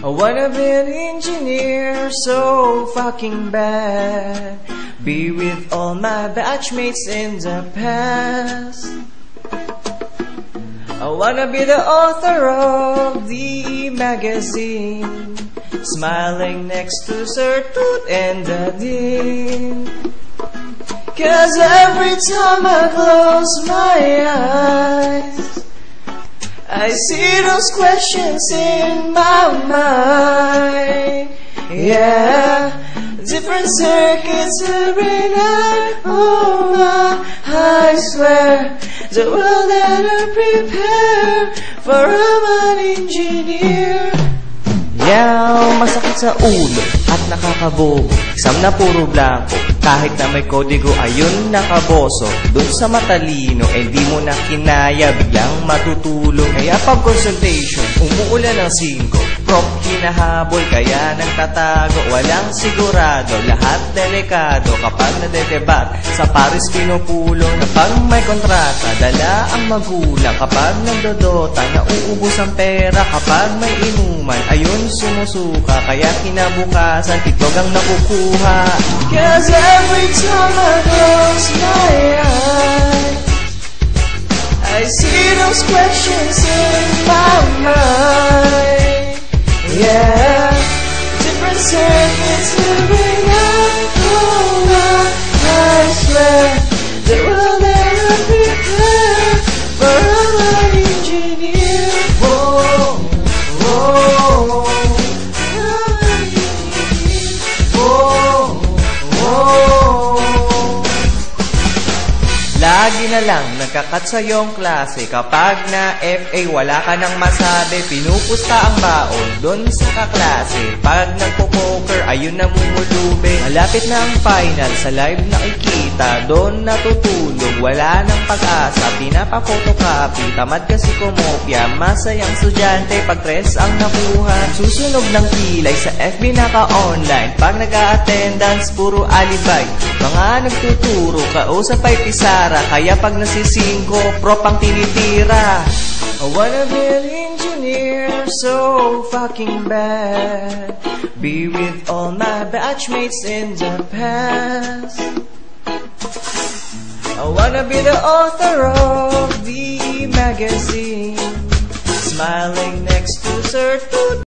I wanna be an engineer so fucking bad. Be with all my batchmates in the past. I wanna be the author of the magazine, smiling next to Sir Toot and the Dean. 'Cause every time I close my eyes, I see those questions in my mind. Yeah, different circuits every night. Oh, I swear the world that I prepare for an engineer. Yaw, masakit sa ulo at nakakabobo. Exam na puro blanco, kahit na may kodigo ayun nakaboso. Doon sa matalino, di mo na kinaya, biglang matutulog. Kaya pag consultation, umuulan ng 5. Prof hinahabol, kaya nagtatago. Walang sigurado, lahat delikado. Kapag nadedebat, sa Paris pinupulo. Na pag may kontrata, dala ang magulang. Kapag nagdodota, nauubos ang pera. Kapag may inuman, ayun sumusuka. Kaya kinabukasan, itlog ang nakukuha. 'Cause every time I close my eyes, I see those questions in my mind. Yeah, different circuits every night. Oh, I swear the world that I prepare for an engineer. Whoa, whoa, lagi na lang nagkakat sa iyong klase. Kapag na FA wala ka nang masabi, pinupusta ang baon doon sa kaklase. Pag nagpo-poker, ayun namumulube. Malapit na ang final, sa live nakikita, doon natutulog. Wala nang pag-asa, pinapa-photocopy. Tamad kasi kumopya, masayang estudyante pag 3 ang nakuha. Susunog ng kilay sa FB naka-online. Pag nag-a-attendance, puro alibay. Mga nagtuturo, kausap ay pisara. Kaya pag nasisingko, prop ang tinitira. I wanna be an engineer so fucking bad. Be with all my batchmates in the past. I wanna be the author of the magazine, smiling next to Sir Toot.